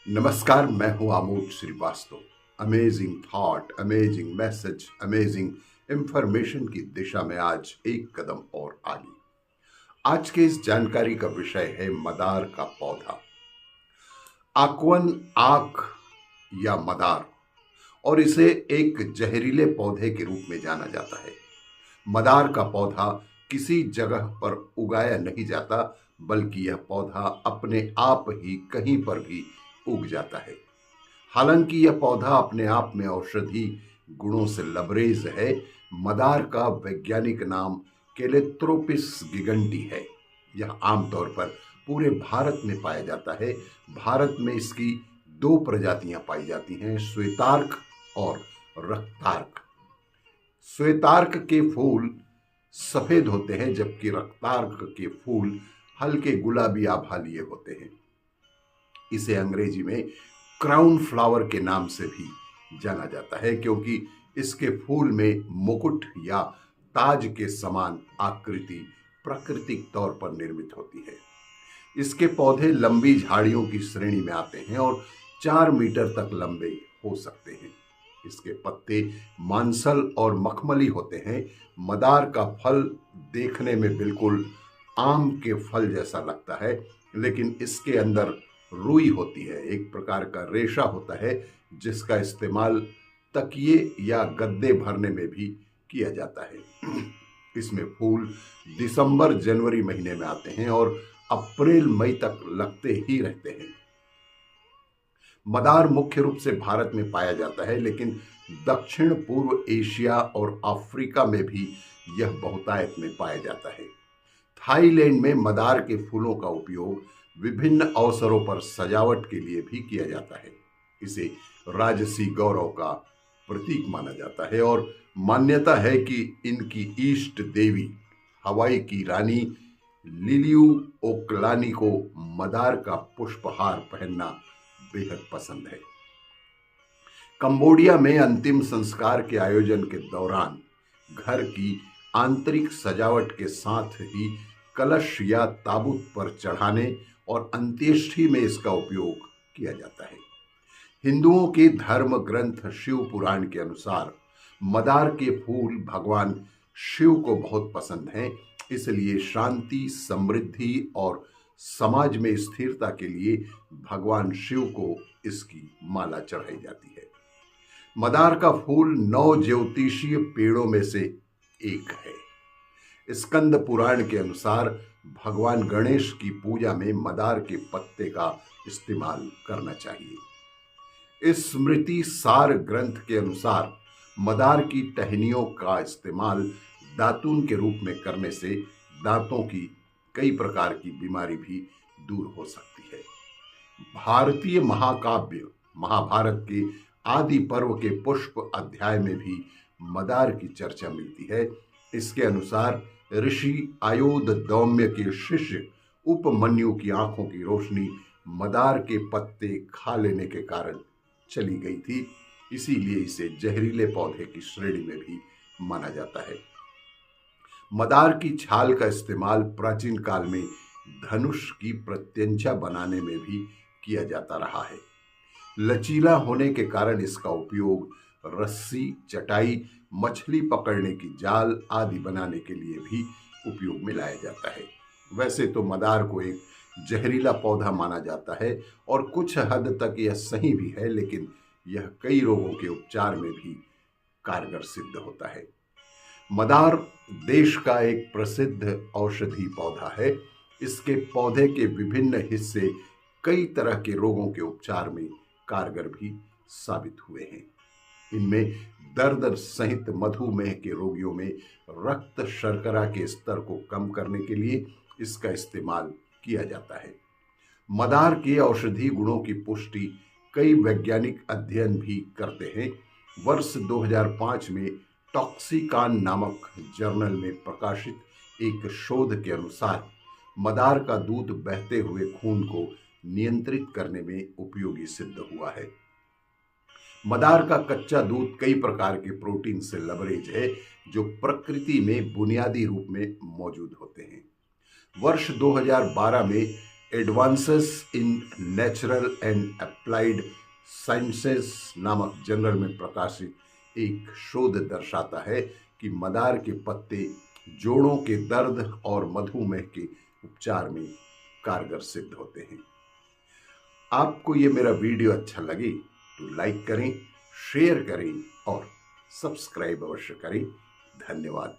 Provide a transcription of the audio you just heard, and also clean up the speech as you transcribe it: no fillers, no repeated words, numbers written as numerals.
नमस्कार, मैं हूं Amod Shrivastava. Amazing thought, amazing message, amazing information की दिशा में आज एक कदम और आगे। आज के इस जानकारी का विषय है मदार का पौधा। आकवन आक या मदार, और इसे एक जहरीले पौधे के रूप में जाना जाता है। मदार का पौधा किसी जगह पर उगाया नहीं जाता, बल्कि यह पौधा अपने आप ही कहीं पर भी उग जाता है। हालांकि यह पौधा अपने आप में औषधि गुणों से लबरेज है। मदार का वैज्ञानिक नाम कैलेथ्रोपिस गिगंटी है। यह आमतौर पर पूरे भारत में पाया जाता है। भारत में इसकी दो प्रजातियां पाई जाती हैं, श्वेतार्क और रक्तार्क। श्वेतार्क के फूल सफेद होते हैं, जबकि रक्तार्क के फूल हल्के गुलाबी आभा लिए होते हैं। इसे अंग्रेजी में क्राउन फ्लावर के नाम से भी जाना जाता है, क्योंकि इसके फूल में मुकुट या ताज के समान आकृति प्राकृतिक तौर पर निर्मित होती है। इसके पौधे लंबी झाड़ियों की श्रेणी में आते हैं और 4 मीटर तक लंबे हो सकते हैं। इसके पत्ते मांसल और मखमली होते हैं। मदार का फल देखने में बिल्कुल आम के फल जैसा लगता है, लेकिन इसके अंदर रुई होती है, एक प्रकार का रेशा होता है, जिसका इस्तेमाल तकिए या गद्दे भरने में भी किया जाता है। इसमें फूल दिसंबर जनवरी महीने में आते हैं और अप्रैल मई तक लगते ही रहते हैं। मदार मुख्य रूप से भारत में पाया जाता है, लेकिन दक्षिण पूर्व एशिया और अफ्रीका में भी यह बहुतायत में पाया जाता है। थाईलैंड में मदार के फूलों का उपयोग विभिन्न अवसरों पर सजावट के लिए भी किया जाता है। इसे राजसी गौरव का प्रतीक माना जाता है और मान्यता है कि इनकी इष्ट देवी हवाई की रानी लिलियू ओकलानी को मदार का पुष्पहार पहनना बेहद पसंद है। कंबोडिया में अंतिम संस्कार के आयोजन के दौरान घर की आंतरिक सजावट के साथ ही कलश या ताबूत पर चढ़ाने और अंत्येष्टि में इसका उपयोग किया जाता है। हिंदुओं के धर्म ग्रंथ शिव पुराण के अनुसार मदार के फूल भगवान शिव को बहुत पसंद हैं, इसलिए शांति, समृद्धि और समाज में स्थिरता के लिए भगवान शिव को इसकी माला चढ़ाई जाती है। मदार का फूल 9 ज्योतिषीय पेड़ों में से एक है। स्कंद पुराण के अनुसार भगवान गणेश की पूजा में मदार के पत्ते का इस्तेमाल करना चाहिए। स्मृति सार ग्रंथ के अनुसार मदार की टहनियों का इस्तेमाल दातून के रूप में करने से दांतों की कई प्रकार की बीमारी भी दूर हो सकती है। भारतीय महाकाव्य महाभारत के आदि पर्व के पुष्प अध्याय में भी मदार की चर्चा मिलती है। इसके अनुसार ऋषि आयोध दौम्य के शिष्य उपमन्यु की आंखों की रोशनी मदार के पत्ते खा लेने के कारण चली गई थी, इसीलिए इसे जहरीले पौधे की श्रेणी में भी माना जाता है। मदार की छाल का इस्तेमाल प्राचीन काल में धनुष की प्रत्यंचा बनाने में भी किया जाता रहा है। लचीला होने के कारण इसका उपयोग रस्सी, चटाई, मछली पकड़ने की जाल आदि बनाने के लिए भी उपयोग में लाया जाता है। वैसे तो मदार को एक जहरीला पौधा माना जाता है और कुछ हद तक यह सही भी है, लेकिन यह कई रोगों के उपचार में भी कारगर सिद्ध होता है। मदार देश का एक प्रसिद्ध औषधि पौधा है। इसके पौधे के विभिन्न हिस्से कई तरह के रोगों के उपचार में कारगर भी साबित हुए हैं। इनमें दर्द सहित मधुमेह के रोगियों में रक्त शर्करा के स्तर को कम करने के लिए इसका इस्तेमाल किया जाता है। मदार के औषधि गुणों की पुष्टि कई वैज्ञानिक अध्ययन भी करते हैं। वर्ष 2005 में टॉक्सिकान नामक जर्नल में प्रकाशित एक शोध के अनुसार मदार का दूध बहते हुए खून को नियंत्रित करने में उपयोगी सिद्ध हुआ है। मदार का कच्चा दूध कई प्रकार के प्रोटीन से लबरेज है, जो प्रकृति में बुनियादी रूप में मौजूद होते हैं। वर्ष 2012 में advances in natural and applied sciences नामक जर्नल में प्रकाशित एक शोध दर्शाता है कि मदार के पत्ते जोड़ों के दर्द और मधुमेह के उपचार में कारगर सिद्ध होते हैं। आपको ये मेरा वीडियो अच्छा लगे तो लाइक करें, शेयर करें और सब्सक्राइब अवश्य करें। धन्यवाद।